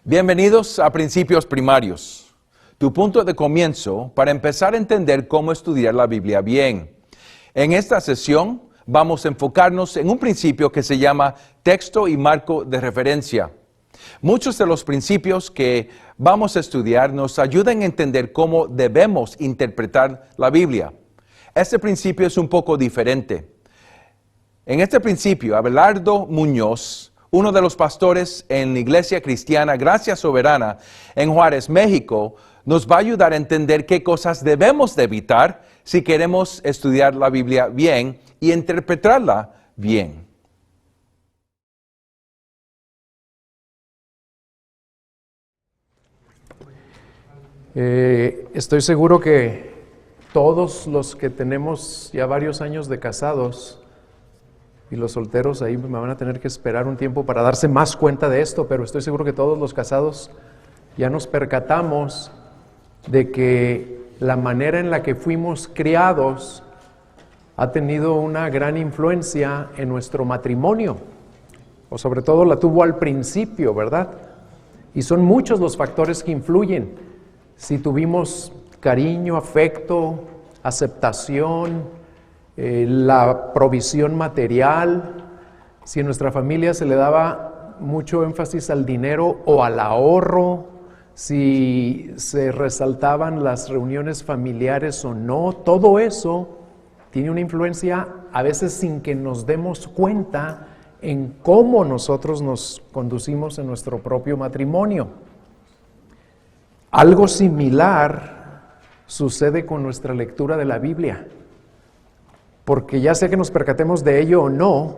Bienvenidos a Principios Primarios, tu punto de comienzo para empezar a entender cómo estudiar la Biblia bien. En esta sesión vamos a enfocarnos en un principio que se llama texto y marco de referencia. Muchos de los principios que vamos a estudiar nos ayudan a entender cómo debemos interpretar la Biblia. Este principio es un poco diferente. En este principio, Abelardo Muñoz, uno de los pastores en la Iglesia Cristiana Gracia Soberana en Juárez, México, nos va a ayudar a entender qué cosas debemos de evitar si queremos estudiar la Biblia bien y interpretarla bien. Estoy seguro que todos los que tenemos ya varios años de casados y los solteros ahí me van a tener que esperar un tiempo para darse más cuenta de esto, pero estoy seguro que todos los casados ya nos percatamos de que la manera en la que fuimos criados ha tenido una gran influencia en nuestro matrimonio, o sobre todo la tuvo al principio, ¿verdad? Y son muchos los factores que influyen. Si tuvimos cariño, afecto, aceptación, la provisión material, si en nuestra familia se le daba mucho énfasis al dinero o al ahorro, si se resaltaban las reuniones familiares o no, todo eso tiene una influencia a veces sin que nos demos cuenta en cómo nosotros nos conducimos en nuestro propio matrimonio. Algo similar sucede con nuestra lectura de la Biblia. Porque ya sea que nos percatemos de ello o no,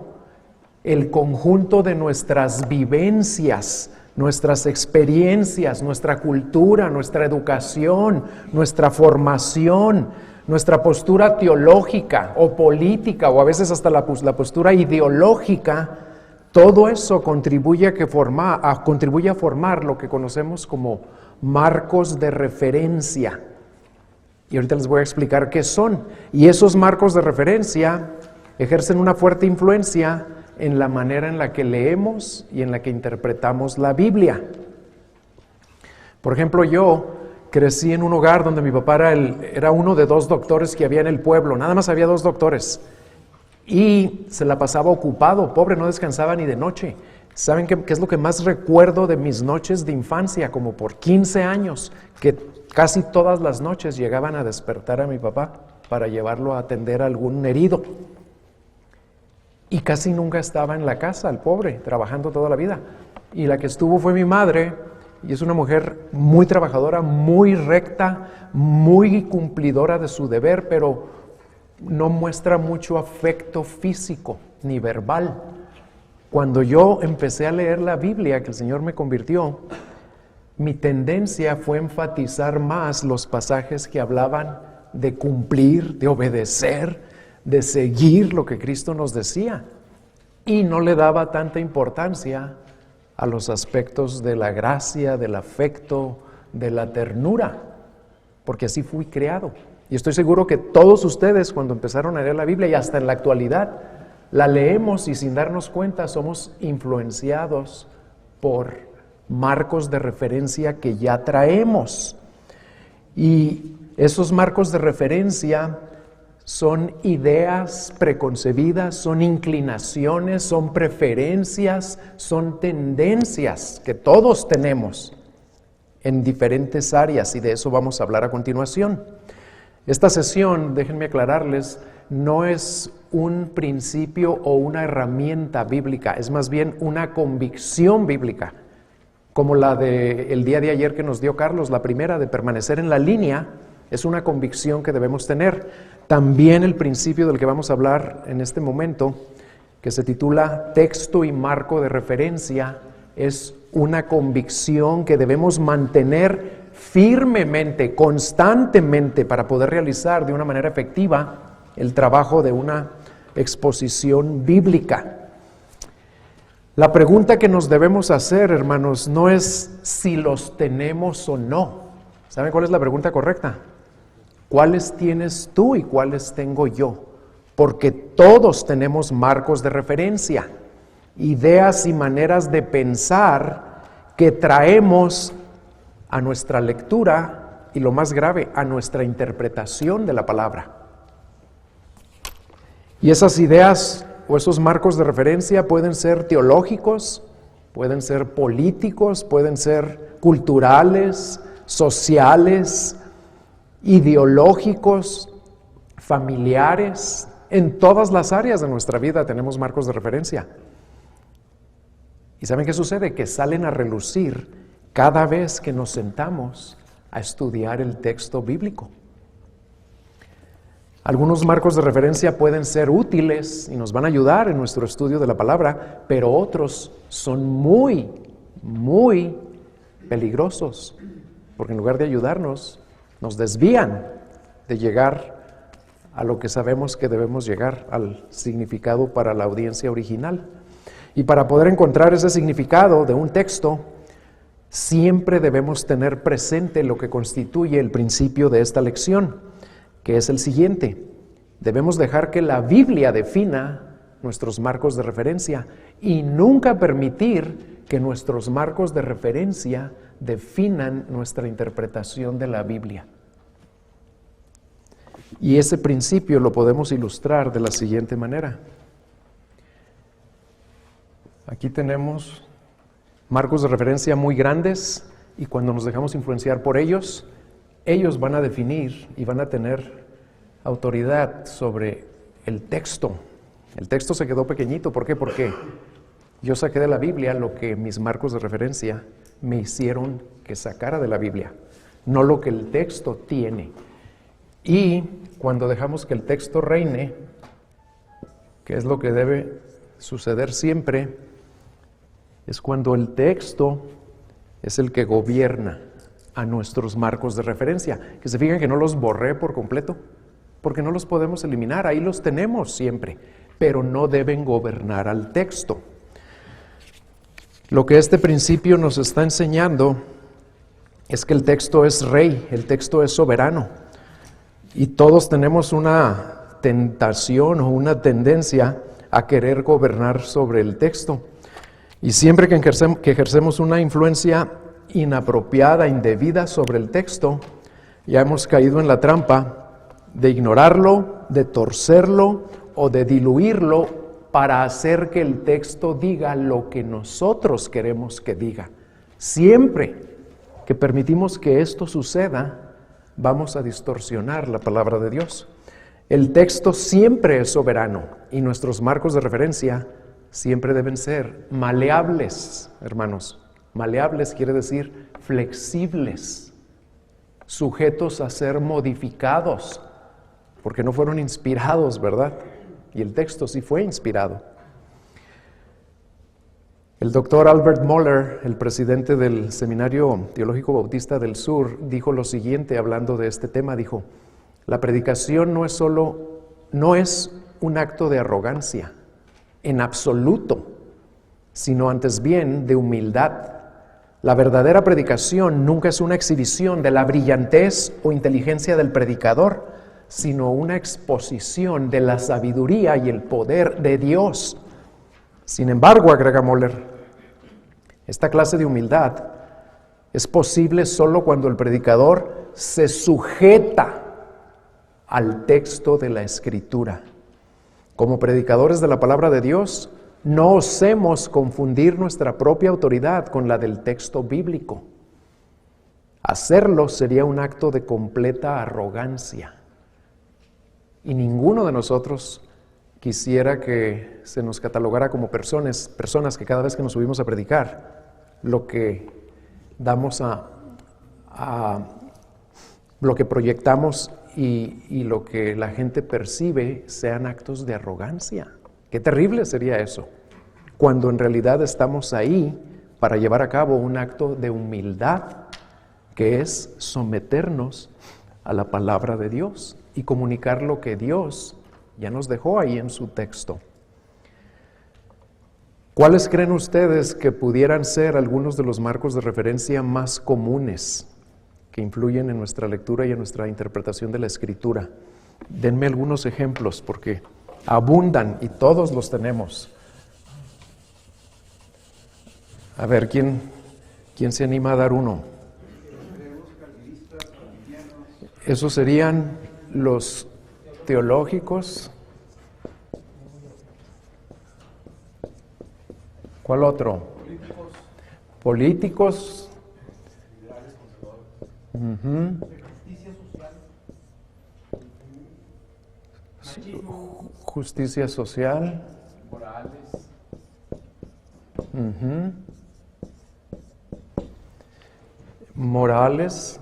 el conjunto de nuestras vivencias, nuestras experiencias, nuestra cultura, nuestra educación, nuestra formación, nuestra postura teológica o política o a veces hasta la postura ideológica, todo eso contribuye a formar lo que conocemos como marcos de referencia. Y ahorita les voy a explicar qué son. Y esos marcos de referencia ejercen una fuerte influencia en la manera en la que leemos y en la que interpretamos la Biblia. Por ejemplo, yo crecí en un hogar donde mi papá era uno de 2 doctores que había en el pueblo. Nada más había 2 doctores. Y se la pasaba ocupado, pobre, no descansaba ni de noche. ¿Saben qué es lo que más recuerdo de mis noches de infancia? Como por 15 años, que casi todas las noches llegaban a despertar a mi papá para llevarlo a atender a algún herido. Y casi nunca estaba en la casa, el pobre, trabajando toda la vida. Y la que estuvo fue mi madre, y es una mujer muy trabajadora, muy recta, muy cumplidora de su deber, pero no muestra mucho afecto físico ni verbal. Cuando yo empecé a leer la Biblia, que el Señor me convirtió, mi tendencia fue enfatizar más los pasajes que hablaban de cumplir, de obedecer, de seguir lo que Cristo nos decía. Y no le daba tanta importancia a los aspectos de la gracia, del afecto, de la ternura, porque así fui creado. Y estoy seguro que todos ustedes, cuando empezaron a leer la Biblia y hasta en la actualidad, la leemos y sin darnos cuenta somos influenciados por marcos de referencia que ya traemos. Y esos marcos de referencia son ideas preconcebidas, son inclinaciones, son preferencias, son tendencias que todos tenemos en diferentes áreas y de eso vamos a hablar a continuación. Esta sesión, déjenme aclararles, no es un principio o una herramienta bíblica, es más bien una convicción bíblica, como la del día de ayer que nos dio Carlos, la primera de permanecer en la línea, es una convicción que debemos tener. También el principio del que vamos a hablar en este momento, que se titula Texto y Marco de Referencia, es una convicción que debemos mantener firmemente, constantemente, para poder realizar de una manera efectiva el trabajo de una exposición bíblica. La pregunta que nos debemos hacer, hermanos, no es si los tenemos o no. ¿Saben cuál es la pregunta correcta? ¿Cuáles tienes tú y cuáles tengo yo? Porque todos tenemos marcos de referencia, ideas y maneras de pensar que traemos a nuestra lectura y, lo más grave, a nuestra interpretación de la palabra. Y esas ideas o esos marcos de referencia pueden ser teológicos, pueden ser políticos, pueden ser culturales, sociales, ideológicos, familiares. En todas las áreas de nuestra vida tenemos marcos de referencia. ¿Y saben qué sucede? Que salen a relucir cada vez que nos sentamos a estudiar el texto bíblico. Algunos marcos de referencia pueden ser útiles y nos van a ayudar en nuestro estudio de la palabra, pero otros son muy, muy peligrosos, porque en lugar de ayudarnos, nos desvían de llegar a lo que sabemos que debemos llegar, al significado para la audiencia original. Y para poder encontrar ese significado de un texto, siempre debemos tener presente lo que constituye el principio de esta lección, que es el siguiente: debemos dejar que la Biblia defina nuestros marcos de referencia y nunca permitir que nuestros marcos de referencia definan nuestra interpretación de la Biblia. Y ese principio lo podemos ilustrar de la siguiente manera. Aquí tenemos marcos de referencia muy grandes y cuando nos dejamos influenciar por ellos, ellos van a definir y van a tener autoridad sobre el texto. El texto se quedó pequeñito. ¿Por qué? Porque yo saqué de la Biblia lo que mis marcos de referencia me hicieron que sacara de la Biblia, no lo que el texto tiene. Y cuando dejamos que el texto reine, que es lo que debe suceder siempre, es cuando el texto es el que gobierna a nuestros marcos de referencia. Que se fijan que no los borré por completo, porque no los podemos eliminar, ahí los tenemos siempre, pero no deben gobernar al texto. Lo que este principio nos está enseñando es que el texto es rey, el texto es soberano, y todos tenemos una tentación o una tendencia a querer gobernar sobre el texto. Y siempre que ejercemos una influencia inapropiada, indebida sobre el texto, ya hemos caído en la trampa de ignorarlo, de torcerlo o de diluirlo para hacer que el texto diga lo que nosotros queremos que diga. Siempre que permitimos que esto suceda, vamos a distorsionar la palabra de Dios. El texto siempre es soberano y nuestros marcos de referencia siempre deben ser maleables, hermanos. Maleables quiere decir flexibles, sujetos a ser modificados, porque no fueron inspirados, ¿verdad? Y el texto sí fue inspirado. El doctor Albert Mohler, el presidente del Seminario Teológico Bautista del Sur, dijo lo siguiente hablando de este tema, dijo: la predicación no es un acto de arrogancia, en absoluto, sino antes bien de humildad. La verdadera predicación nunca es una exhibición de la brillantez o inteligencia del predicador, sino una exposición de la sabiduría y el poder de Dios. Sin embargo, agrega Mohler, esta clase de humildad es posible solo cuando el predicador se sujeta al texto de la Escritura. Como predicadores de la palabra de Dios, no osemos confundir nuestra propia autoridad con la del texto bíblico. Hacerlo sería un acto de completa arrogancia. Y ninguno de nosotros quisiera que se nos catalogara como personas que cada vez que nos subimos a predicar, lo que damos lo que proyectamos y lo que la gente percibe sean actos de arrogancia. Qué terrible sería eso, cuando en realidad estamos ahí para llevar a cabo un acto de humildad, que es someternos a la palabra de Dios y comunicar lo que Dios ya nos dejó ahí en su texto. ¿Cuáles creen ustedes que pudieran ser algunos de los marcos de referencia más comunes que influyen en nuestra lectura y en nuestra interpretación de la Escritura? Denme algunos ejemplos, porque abundan y todos los tenemos. A ver, ¿quién ¿Quién se anima a dar uno? Esos serían los teológicos. ¿Cuál otro? Políticos. Ujú. Justicia social. Ujú. Morales.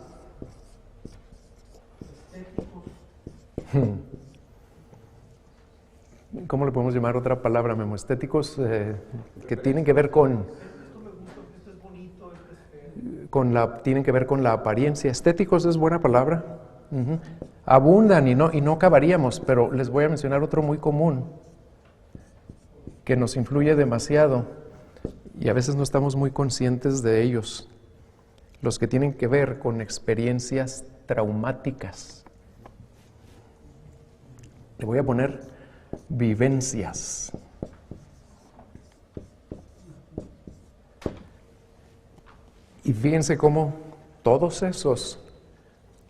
¿Cómo le podemos llamar otra palabra, Memo? Estéticos que tienen que ver tienen que ver con la apariencia. Estéticos es buena palabra. Uh-huh. Abundan y no acabaríamos, pero les voy a mencionar otro muy común que nos influye demasiado y a veces no estamos muy conscientes de ellos. Los que tienen que ver con experiencias traumáticas. Le voy a poner vivencias. Y fíjense cómo todos esos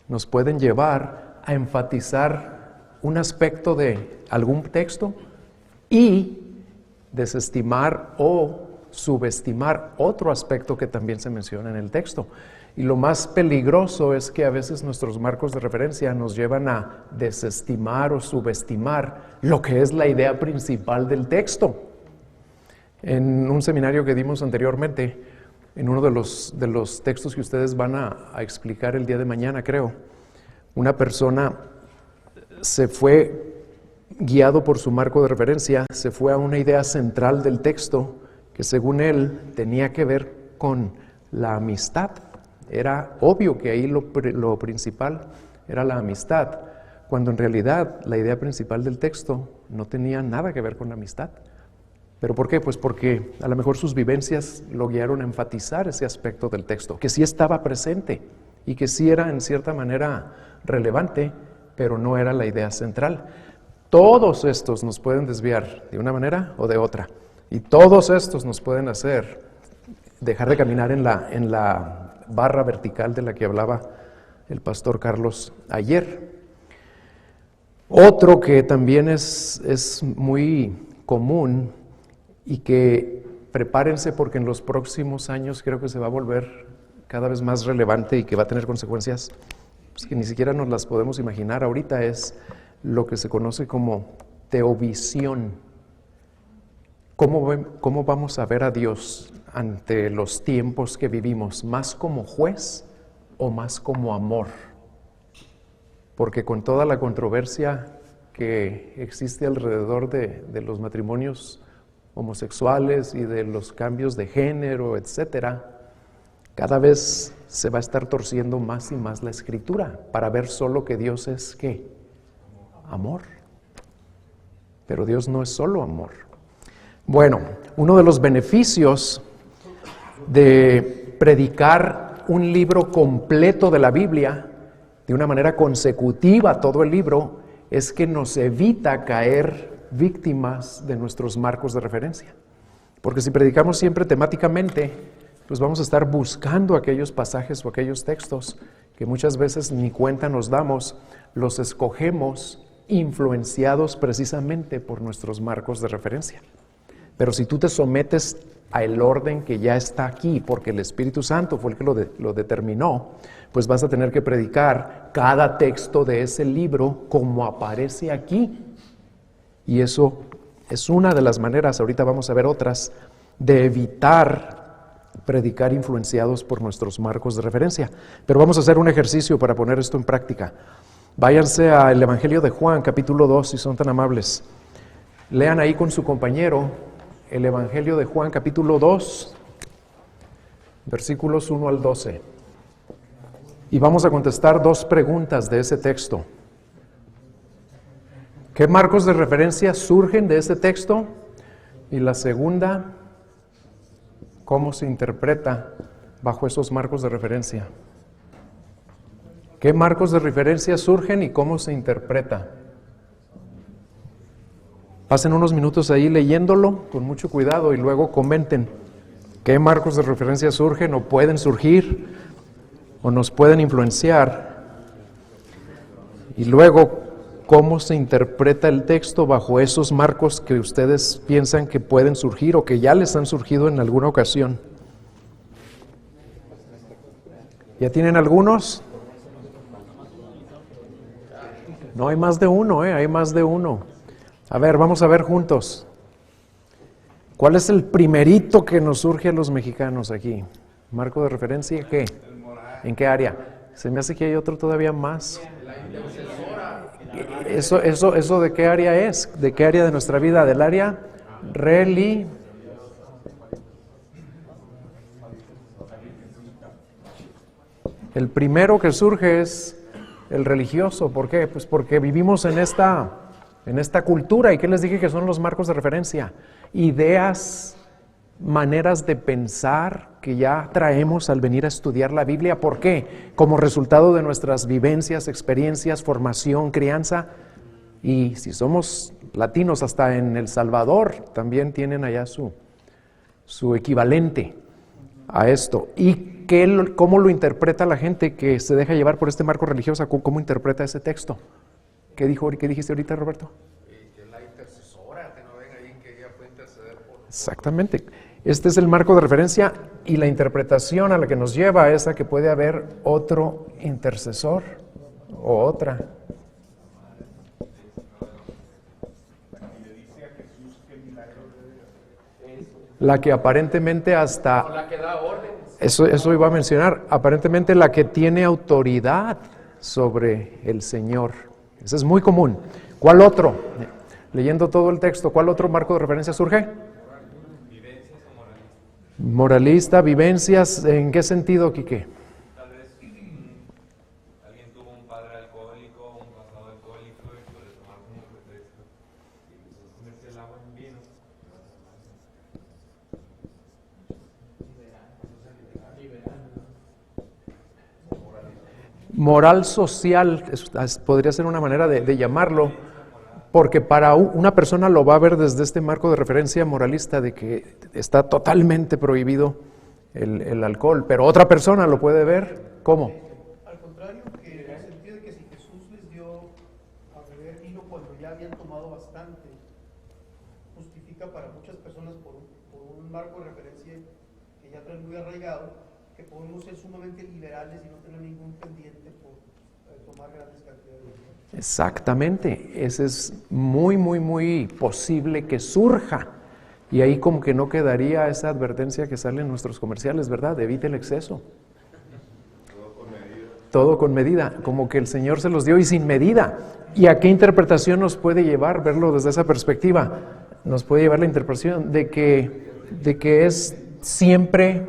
nos pueden llevar a enfatizar un aspecto de algún texto y desestimar o subestimar otro aspecto que también se menciona en el texto. Y lo más peligroso es que a veces nuestros marcos de referencia nos llevan a desestimar o subestimar lo que es la idea principal del texto. En un seminario que dimos anteriormente, en uno de los textos que ustedes van a explicar el día de mañana, creo, una persona se fue, guiado por su marco de referencia, se fue a una idea central del texto que según él tenía que ver con la amistad. Era obvio que ahí lo principal era la amistad, cuando en realidad la idea principal del texto no tenía nada que ver con la amistad. ¿Pero por qué? Pues porque a lo mejor sus vivencias lo guiaron a enfatizar ese aspecto del texto, que sí estaba presente y que sí era en cierta manera relevante, pero no era la idea central. Todos estos nos pueden desviar de una manera o de otra, y todos estos nos pueden hacer dejar de caminar en la barra vertical de la que hablaba el pastor Carlos ayer. Otro que también es muy común y que prepárense porque en los próximos años creo que se va a volver cada vez más relevante y que va a tener consecuencias pues, que ni siquiera nos las podemos imaginar ahorita, es lo que se conoce como teovisión. ¿Cómo vamos a ver a Dios ante los tiempos que vivimos? ¿Más como juez o más como amor? Porque con toda la controversia que existe alrededor de los matrimonios homosexuales y de los cambios de género, etcétera, cada vez se va a estar torciendo más y más la Escritura para ver solo que Dios es ¿qué? Amor. Pero Dios no es solo amor. Bueno, uno de los beneficios de predicar un libro completo de la Biblia de una manera consecutiva todo el libro es que nos evita caer víctimas de nuestros marcos de referencia. Porque si predicamos siempre temáticamente, pues vamos a estar buscando aquellos pasajes o aquellos textos que muchas veces ni cuenta nos damos, los escogemos influenciados precisamente por nuestros marcos de referencia. Pero si tú te sometes al orden que ya está aquí, porque el Espíritu Santo fue el que lo determinó, pues vas a tener que predicar cada texto de ese libro como aparece aquí. Y eso es una de las maneras, ahorita vamos a ver otras, de evitar predicar influenciados por nuestros marcos de referencia. Pero vamos a hacer un ejercicio para poner esto en práctica. Váyanse al Evangelio de Juan, capítulo 2, si son tan amables. Lean ahí con su compañero el Evangelio de Juan, capítulo 2, versículos 1 al 12. Y vamos a contestar dos preguntas de ese texto. ¿Qué marcos de referencia surgen de ese texto? Y la segunda, ¿cómo se interpreta bajo esos marcos de referencia? ¿Qué marcos de referencia surgen y cómo se interpreta? Pasen unos minutos ahí leyéndolo con mucho cuidado y luego comenten ¿Qué marcos de referencia surgen o pueden surgir o nos pueden influenciar? Y luego, ¿cómo se interpreta el texto bajo esos marcos que ustedes piensan que pueden surgir o que ya les han surgido en alguna ocasión? ¿Ya tienen algunos? No, hay más de uno, hay más de uno. A ver, vamos a ver juntos. ¿Cuál es el primerito que nos surge a los mexicanos aquí? ¿Marco de referencia qué? ¿En qué área? Se me hace que hay otro todavía más. ¿Eso de qué área es? ¿De qué área de nuestra vida? ¿Del área El primero que surge es el religioso. ¿Por qué? Pues porque vivimos en esta cultura. ¿Y qué les dije que son los marcos de referencia? Ideas, maneras de pensar que ya traemos al venir a estudiar la Biblia. ¿Por qué? Como resultado de nuestras vivencias, experiencias, formación, crianza. Y si somos latinos, hasta en El Salvador también tienen allá su equivalente a esto. ¿Y cómo lo interpreta la gente que se deja llevar por este marco religioso? ¿Cómo interpreta ese texto? ¿Qué dijiste ahorita, Roberto? Que es la intercesora, que no ven ahí que ella puede interceder por... Exactamente. Este es el marco de referencia y la interpretación a la que nos lleva es a que puede haber otro intercesor o otra. La que aparentemente hasta... La que da orden. Eso iba a mencionar. Aparentemente la que tiene autoridad sobre el Señor. Eso es muy común. ¿Cuál otro? Leyendo todo el texto, ¿cuál otro marco de referencia surge? Vivencias o moralistas. Moralista, vivencias, ¿en qué sentido, Quique? Tal vez alguien tuvo un padre alcohólico, un pasado alcohólico y por eso tomar como pretexto y empezó a comerse el agua en vino. Moral social, podría ser una manera de llamarlo, porque para una persona lo va a ver desde este marco de referencia moralista de que está totalmente prohibido el alcohol, pero otra persona lo puede ver, ¿cómo? Al contrario, que en el sentido de que si Jesús les dio a beber vino cuando ya habían tomado bastante, justifica para muchas personas por un marco de referencia que ya traen muy arraigado, que podemos ser sumamente liberales y no tener ningún pendiente por tomar grandes cantidades de vino. Exactamente, ese es muy posible que surja. Y ahí como que no quedaría esa advertencia que sale en nuestros comerciales, ¿verdad? Evite el exceso. Todo con medida, como que el Señor se los dio y sin medida. ¿Y a qué interpretación nos puede llevar verlo desde esa perspectiva? Nos puede llevar la interpretación de que es siempre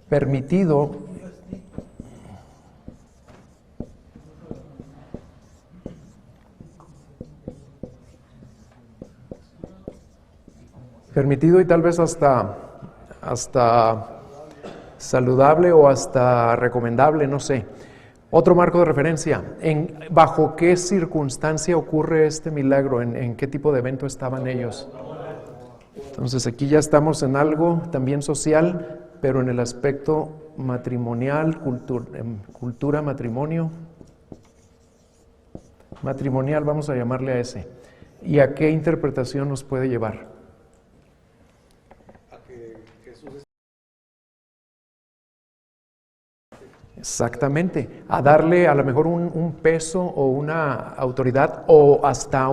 permitido y tal vez hasta saludable o hasta recomendable, no sé. Otro marco de referencia, ¿bajo qué circunstancia ocurre este milagro? ¿En qué tipo de evento estaban ellos? Entonces aquí ya estamos en algo también social, pero en el aspecto matrimonial, cultura, matrimonio. Matrimonial, vamos a llamarle a ese. ¿Y a qué interpretación nos puede llevar? A que Jesús Exactamente, a darle a lo mejor un peso o una autoridad o hasta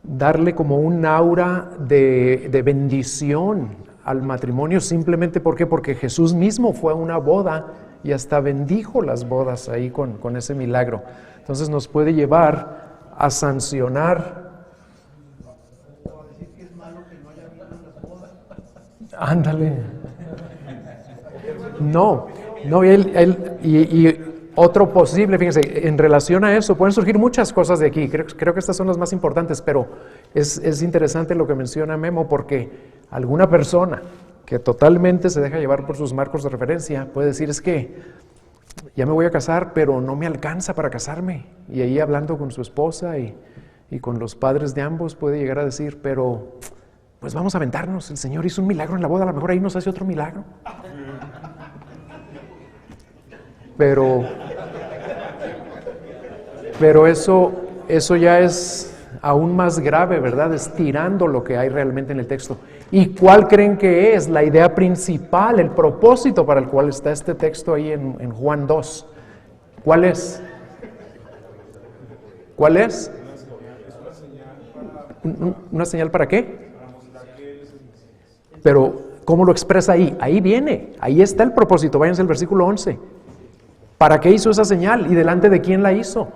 darle como un aura de bendición al matrimonio, simplemente ¿por qué? Porque Jesús mismo fue a una boda y hasta bendijo las bodas ahí con ese milagro. Entonces nos puede llevar a sancionar. o a decir que es malo que no haya vino en las bodas. Ándale. No, y otro posible, fíjense, en relación a eso, pueden surgir muchas cosas de aquí, creo que estas son las más importantes, pero es interesante lo que menciona Memo, porque alguna persona que totalmente se deja llevar por sus marcos de referencia puede decir, es que ya me voy a casar, pero no me alcanza para casarme, y ahí hablando con su esposa y con los padres de ambos puede llegar a decir, pero pues vamos a aventarnos. El Señor hizo un milagro en la boda, a lo mejor ahí nos hace otro milagro. Pero eso ya es aún más grave, ¿verdad? Estirando lo que hay realmente en el texto. ¿Y cuál creen que es la idea principal, el propósito para el cual está este texto ahí en Juan 2? ¿Cuál es? ¿Cuál es? ¿Una señal para qué? Pero, ¿cómo lo expresa ahí? Ahí viene, ahí está el propósito. Váyanse al versículo 11. ¿Para qué hizo esa señal? ¿Y delante de quién la hizo?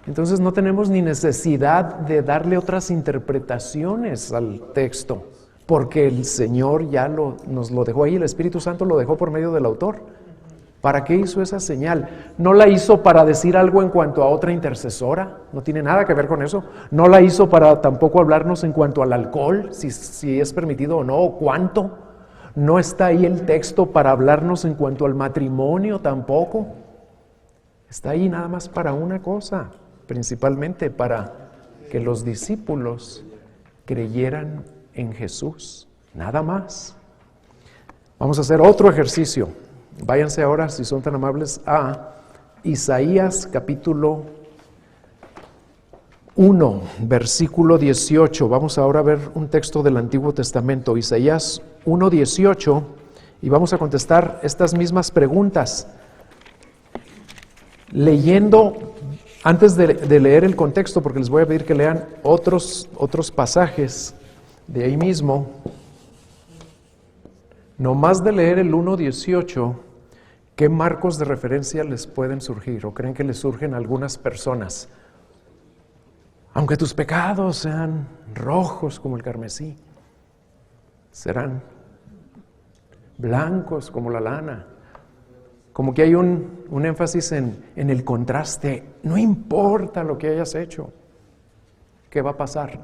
Entonces no tenemos ni necesidad de darle otras interpretaciones al texto, porque el Señor ya nos lo dejó ahí, el Espíritu Santo lo dejó por medio del autor. ¿Para qué hizo esa señal? No la hizo para decir algo en cuanto a otra intercesora, no tiene nada que ver con eso. No la hizo para tampoco hablarnos en cuanto al alcohol, si es permitido o no, o cuánto. No está ahí el texto para hablarnos en cuanto al matrimonio tampoco. Está ahí nada más para una cosa, principalmente para que los discípulos creyeran en Jesús, nada más. Vamos a hacer otro ejercicio. Váyanse ahora, si son tan amables, a Isaías capítulo 1, versículo 18. Vamos ahora a ver un texto del Antiguo Testamento, Isaías 1:18, y vamos a contestar estas mismas preguntas. Leyendo, antes de leer el contexto, porque les voy a pedir que lean otros pasajes de ahí mismo, nomás de leer el 1:18, ¿qué marcos de referencia les pueden surgir? ¿O creen que les surgen a algunas personas? Aunque tus pecados sean rojos como el carmesí, serán blancos como la lana. Como que hay un énfasis en el contraste. No importa lo que hayas hecho, ¿qué va a pasar?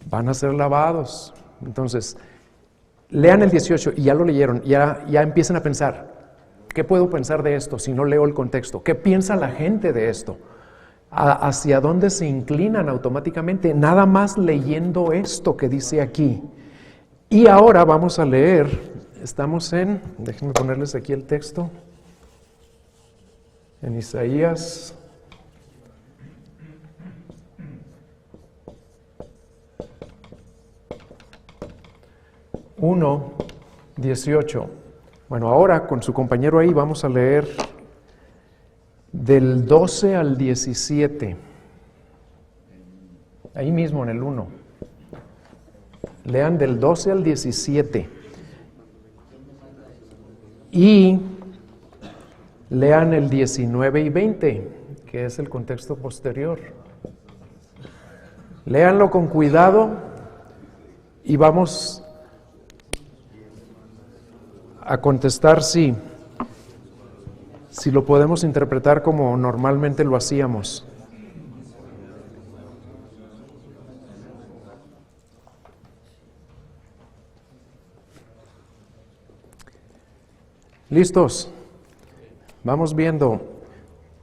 Van a ser lavados. Entonces, lean el 18 y ya lo leyeron, ya empiezan a pensar, ¿qué puedo pensar de esto si no leo el contexto? ¿Qué piensa la gente de esto? ¿Hacia dónde se inclinan automáticamente? Nada más leyendo esto que dice aquí. Y ahora vamos a leer, estamos déjenme ponerles aquí el texto, en Isaías 1:18. Bueno, ahora con su compañero ahí vamos a leer del 12 al 17. Ahí mismo en el 1. Lean del 12 al 17. Y lean el 19 y 20, que es el contexto posterior. Léanlo con cuidado y vamos a contestar si lo podemos interpretar como normalmente lo hacíamos. ¿Listos? Vamos viendo.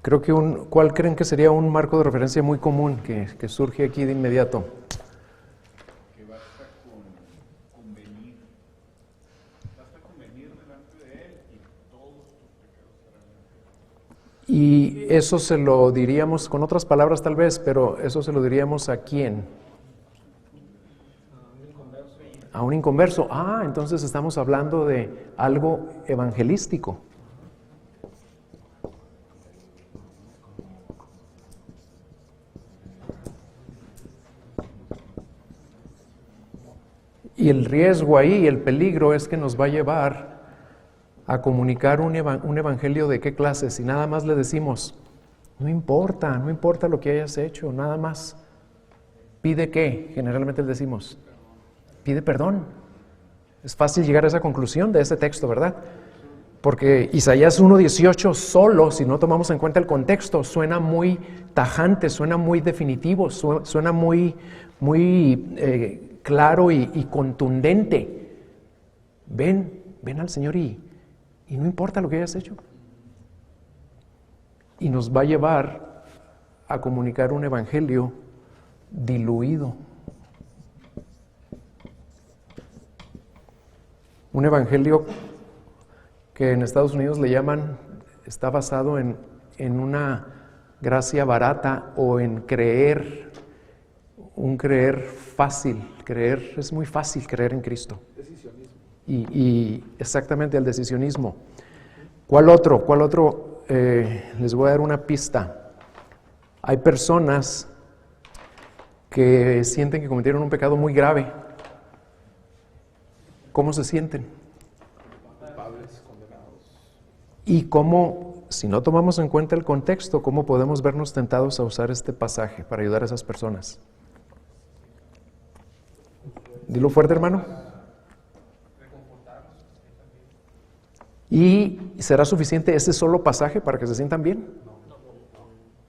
Creo que ¿cuál creen que sería un marco de referencia muy común que surge aquí de inmediato? Que basta con convenir. Basta convenir delante de Él y todos tus pecados serán limpiados. Y eso se lo diríamos con otras palabras tal vez, pero eso se lo diríamos ¿a quién? A un inconverso. Entonces estamos hablando de algo evangelístico. Y el riesgo ahí, el peligro es que nos va a llevar a comunicar un evangelio de qué clase. Si nada más le decimos, no importa lo que hayas hecho, nada más. ¿Pide qué? Generalmente le decimos, pide perdón. Es fácil llegar a esa conclusión de ese texto, ¿verdad? Porque Isaías 1:18 solo, si no tomamos en cuenta el contexto, suena muy tajante, suena muy definitivo, suena muy claro y contundente. Ven al Señor y no importa lo que hayas hecho. Y nos va a llevar a comunicar un evangelio diluido. Un evangelio que en Estados Unidos le llaman, está basado en una gracia barata o en creer, un creer fácil. Es muy fácil creer en Cristo. Decisionismo. Y exactamente el decisionismo. ¿Cuál otro? Les voy a dar una pista. Hay personas que sienten que cometieron un pecado muy grave. ¿Cómo se sienten? Culpables, condenados. Y cómo, si no tomamos en cuenta el contexto, cómo podemos vernos tentados a usar este pasaje para ayudar a esas personas. Dilo fuerte, hermano. ¿Y será suficiente ese solo pasaje para que se sientan bien?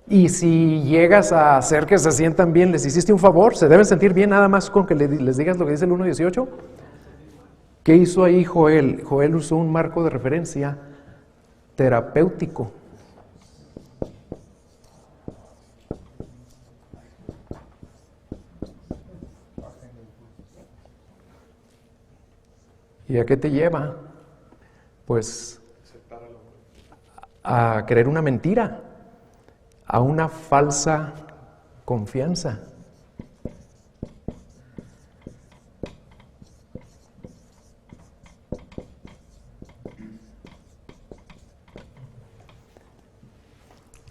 Y si llegas a hacer que se sientan bien, ¿les hiciste un favor? ¿Se deben sentir bien nada más con que les digas lo que dice el 1:18? ¿Qué hizo ahí Joel? Joel usó un marco de referencia terapéutico. ¿Y a qué te lleva? Pues a creer una mentira, a una falsa confianza.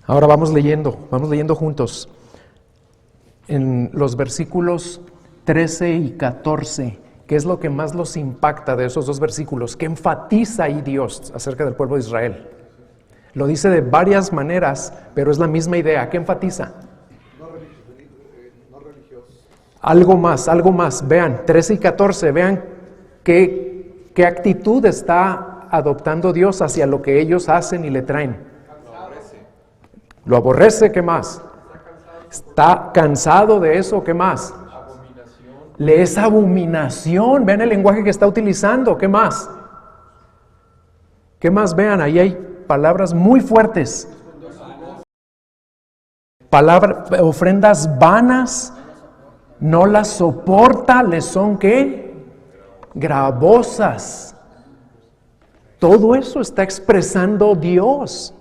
Ahora vamos leyendo juntos en los versículos 13 y 14. ¿Qué es lo que más los impacta de esos dos versículos? ¿Qué enfatiza ahí Dios acerca del pueblo de Israel? Lo dice de varias maneras, pero es la misma idea. ¿Qué enfatiza? No religiosos. Algo más. Vean, 13 y 14, vean qué actitud está adoptando Dios hacia lo que ellos hacen y le traen. Lo aborrece, ¿qué más? Está cansado de eso, ¿qué más? Le es abominación. Vean el lenguaje que está utilizando. ¿Qué más? ¿Qué más? Vean, ahí hay palabras muy fuertes. Ofrendas vanas. No las soporta. ¿Les son qué? Gravosas. Todo eso está expresando Dios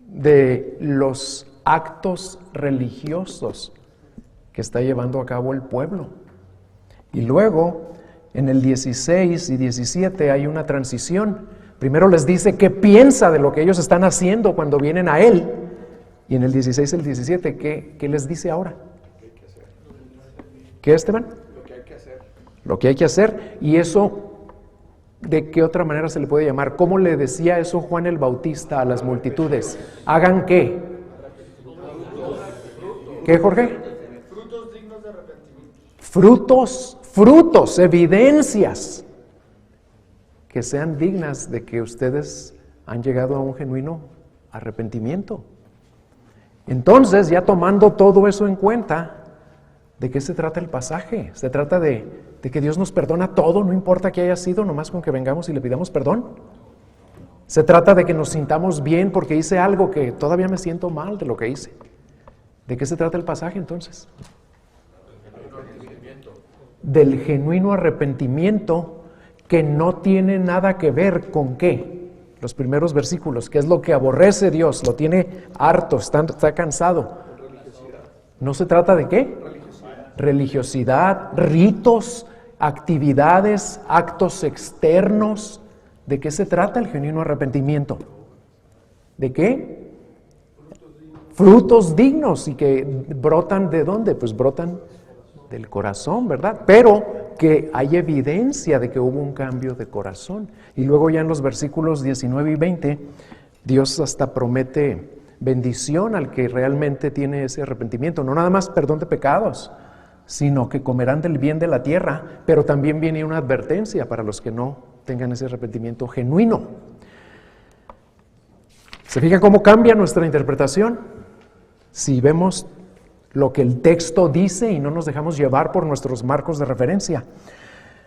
de los actos religiosos que está llevando a cabo el pueblo. Y luego, en el 16 y 17 hay una transición. Primero les dice qué piensa de lo que ellos están haciendo cuando vienen a Él. Y en el 16 y el 17, ¿qué les dice ahora? ¿Qué, Esteban? Lo que hay que hacer. Lo que hay que hacer. Y eso, ¿de qué otra manera se le puede llamar? ¿Cómo le decía eso Juan el Bautista a las multitudes? ¿Hagan qué? ¿Qué, Jorge? Frutos dignos de arrepentimiento. Frutos, evidencias que sean dignas de que ustedes han llegado a un genuino arrepentimiento. Entonces, ya tomando todo eso en cuenta, ¿de qué se trata el pasaje? Se trata de que Dios nos perdona todo, no importa qué haya sido, nomás con que vengamos y le pidamos perdón. Se trata de que nos sintamos bien porque hice algo que todavía me siento mal de lo que hice. ¿De qué se trata el pasaje entonces? Del genuino arrepentimiento que no tiene nada que ver con qué. Los primeros versículos, que es lo que aborrece Dios, lo tiene harto, está cansado. ¿No se trata de qué? Religiosidad, ritos, actividades, actos externos. ¿De qué se trata el genuino arrepentimiento? ¿De qué? Frutos dignos. ¿Y que brotan de dónde? Pues brotan del corazón, ¿verdad? Pero que hay evidencia de que hubo un cambio de corazón. Y luego ya en los versículos 19 y 20, Dios hasta promete bendición al que realmente tiene ese arrepentimiento. No nada más perdón de pecados, sino que comerán del bien de la tierra, pero también viene una advertencia para los que no tengan ese arrepentimiento genuino. ¿Se fijan cómo cambia nuestra interpretación? Si vemos lo que el texto dice y no nos dejamos llevar por nuestros marcos de referencia.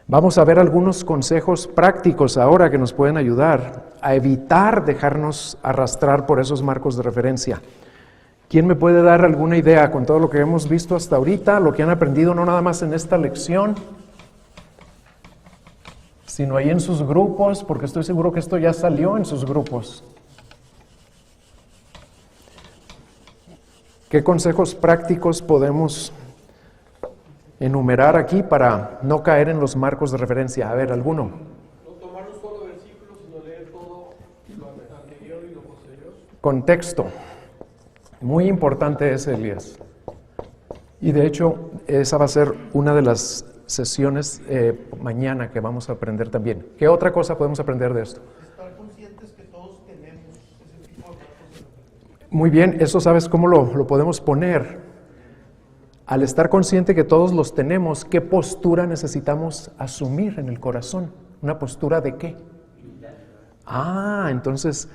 Vamos a ver algunos consejos prácticos ahora que nos pueden ayudar a evitar dejarnos arrastrar por esos marcos de referencia. ¿Quién me puede dar alguna idea con todo lo que hemos visto hasta ahorita, lo que han aprendido no nada más en esta lección, sino ahí en sus grupos, porque estoy seguro que esto ya salió en sus grupos? ¿Qué consejos prácticos podemos enumerar aquí para no caer en los marcos de referencia? A ver, ¿alguno? No tomar un solo versículo, sino leer todo lo anterior y lo posterior. Contexto. Muy importante es, Elías. Y de hecho, esa va a ser una de las sesiones mañana que vamos a aprender también. ¿Qué otra cosa podemos aprender de esto? Estar conscientes que todos tenemos ese tipo de marcos de referencia. Muy bien, eso sabes cómo lo podemos poner. Al estar consciente que todos los tenemos, ¿qué postura necesitamos asumir en el corazón? ¿Una postura de qué? Entonces,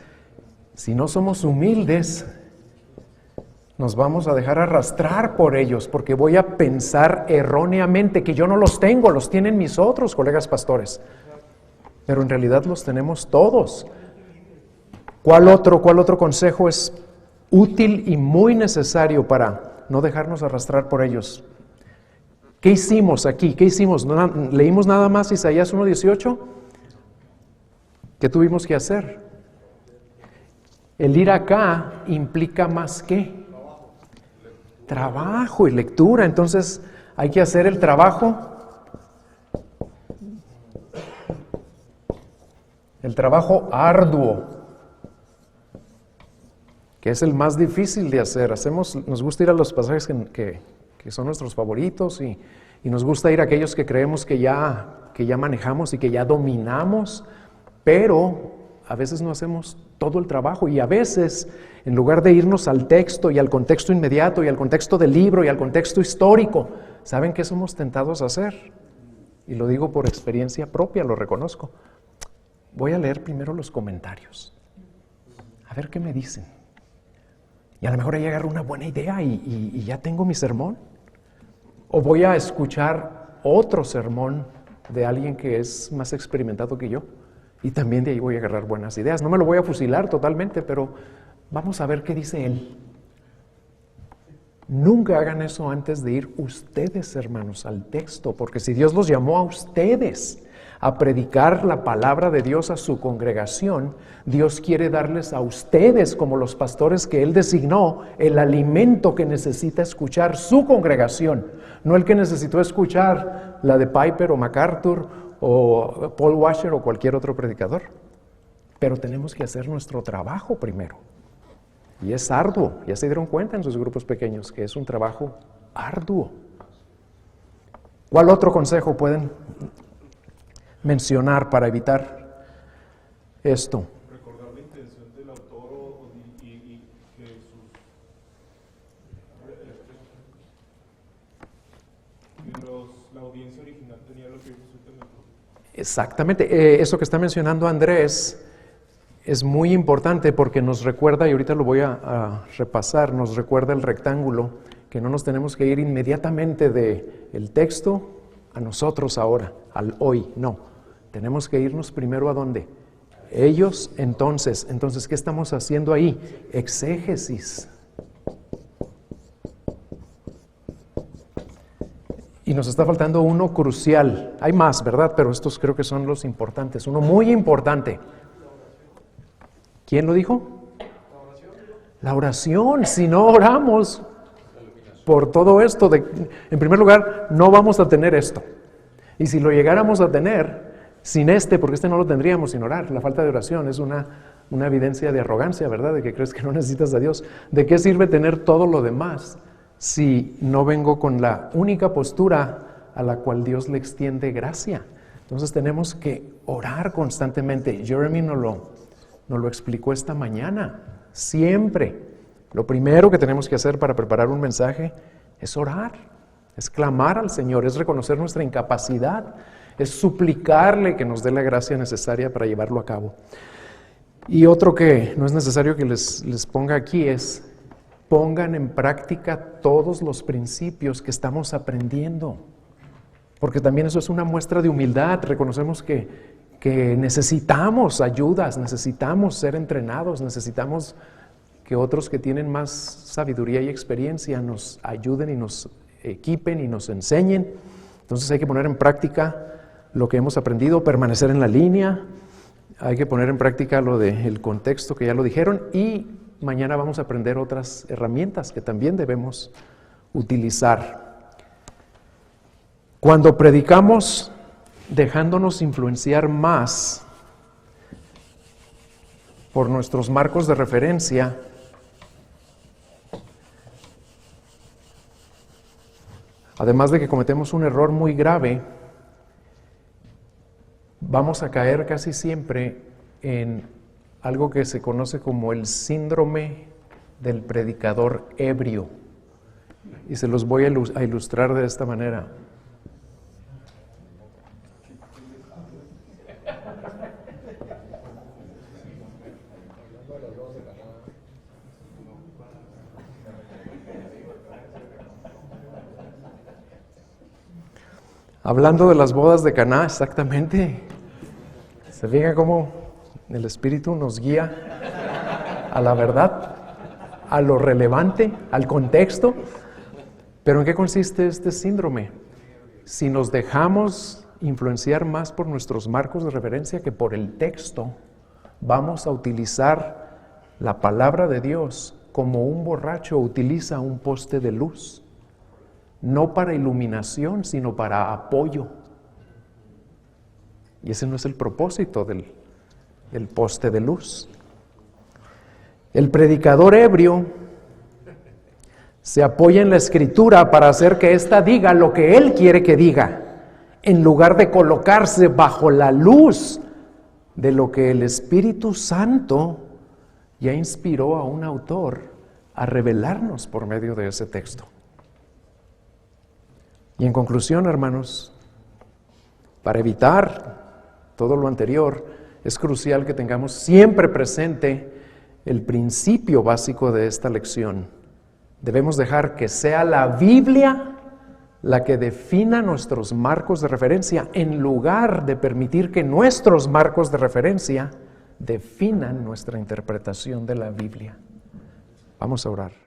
si no somos humildes, nos vamos a dejar arrastrar por ellos, porque voy a pensar erróneamente que yo no los tengo, los tienen mis otros colegas pastores. Pero en realidad los tenemos todos. ¿Cuál otro consejo es útil y muy necesario para no dejarnos arrastrar por ellos? ¿Qué hicimos aquí? ¿Qué hicimos? ¿Leímos nada más Isaías 1:18? ¿Qué tuvimos que hacer? El ir acá implica más que trabajo y lectura. Entonces hay que hacer el trabajo. El trabajo arduo, que es el más difícil de hacer. Nos gusta ir a los pasajes que son nuestros favoritos y nos gusta ir a aquellos que creemos que ya manejamos y que ya dominamos, pero a veces no hacemos todo el trabajo y a veces, en lugar de irnos al texto y al contexto inmediato y al contexto del libro y al contexto histórico, ¿saben qué somos tentados a hacer? Y lo digo por experiencia propia, lo reconozco. Voy a leer primero los comentarios, a ver qué me dicen. Y a lo mejor ahí agarro una buena idea y ya tengo mi sermón. O voy a escuchar otro sermón de alguien que es más experimentado que yo. Y también de ahí voy a agarrar buenas ideas. No me lo voy a fusilar totalmente, pero vamos a ver qué dice él. Nunca hagan eso antes de ir ustedes, hermanos, al texto, porque si Dios los llamó a ustedes a predicar la palabra de Dios a su congregación, Dios quiere darles a ustedes, como los pastores que Él designó, el alimento que necesita escuchar su congregación, no el que necesitó escuchar la de Piper o MacArthur o Paul Washer o cualquier otro predicador. Pero tenemos que hacer nuestro trabajo primero. Y es arduo, ya se dieron cuenta en sus grupos pequeños que es un trabajo arduo. ¿Cuál otro consejo pueden mencionar para evitar esto? Recordar la intención del autor y que la audiencia original tenía lo que Jesús también. Exactamente, eso que está mencionando Andrés es muy importante porque nos recuerda, y ahorita lo voy a repasar, nos recuerda el rectángulo, que no nos tenemos que ir inmediatamente del texto a nosotros ahora, al hoy, no. Tenemos que irnos primero ¿a dónde? Ellos, entonces, ¿qué estamos haciendo ahí? Exégesis. Y nos está faltando uno crucial. Hay más, ¿verdad? Pero estos creo que son los importantes. Uno muy importante. ¿Quién lo dijo? La oración. Si no oramos por todo esto, en primer lugar, no vamos a tener esto. Y si lo llegáramos a tener sin porque no lo tendríamos sin orar. La falta de oración es una evidencia de arrogancia, ¿verdad? De que crees que no necesitas a Dios. ¿De qué sirve tener todo lo demás si no vengo con la única postura a la cual Dios le extiende gracia? Entonces tenemos que orar constantemente. Jeremy nos lo explicó esta mañana. Siempre. Lo primero que tenemos que hacer para preparar un mensaje es orar, es clamar al Señor, es reconocer nuestra incapacidad, es suplicarle que nos dé la gracia necesaria para llevarlo a cabo. Y otro que no es necesario que les ponga aquí es: pongan en práctica todos los principios que estamos aprendiendo, porque también eso es una muestra de humildad. Reconocemos que necesitamos ayudas, necesitamos ser entrenados, necesitamos que otros que tienen más sabiduría y experiencia nos ayuden y nos equipen y nos enseñen. Entonces hay que poner en práctica lo que hemos aprendido, permanecer en la línea, hay que poner en práctica lo del contexto que ya lo dijeron, y mañana vamos a aprender otras herramientas que también debemos utilizar. Cuando predicamos dejándonos influenciar más por nuestros marcos de referencia, además de que cometemos un error muy grave, vamos a caer casi siempre en algo que se conoce como el síndrome del predicador ebrio. Y se los voy a ilustrar de esta manera. Hablando de las bodas de Caná, exactamente. ¿Se fijan cómo el Espíritu nos guía a la verdad, a lo relevante, al contexto? ¿Pero en qué consiste este síndrome? Si nos dejamos influenciar más por nuestros marcos de referencia que por el texto, vamos a utilizar la palabra de Dios como un borracho utiliza un poste de luz. No para iluminación, sino para apoyo. Y ese no es el propósito del poste de luz. El predicador ebrio se apoya en la Escritura para hacer que ésta diga lo que él quiere que diga, en lugar de colocarse bajo la luz de lo que el Espíritu Santo ya inspiró a un autor a revelarnos por medio de ese texto. Y en conclusión, hermanos, para evitar todo lo anterior, es crucial que tengamos siempre presente el principio básico de esta lección. Debemos dejar que sea la Biblia la que defina nuestros marcos de referencia, en lugar de permitir que nuestros marcos de referencia definan nuestra interpretación de la Biblia. Vamos a orar.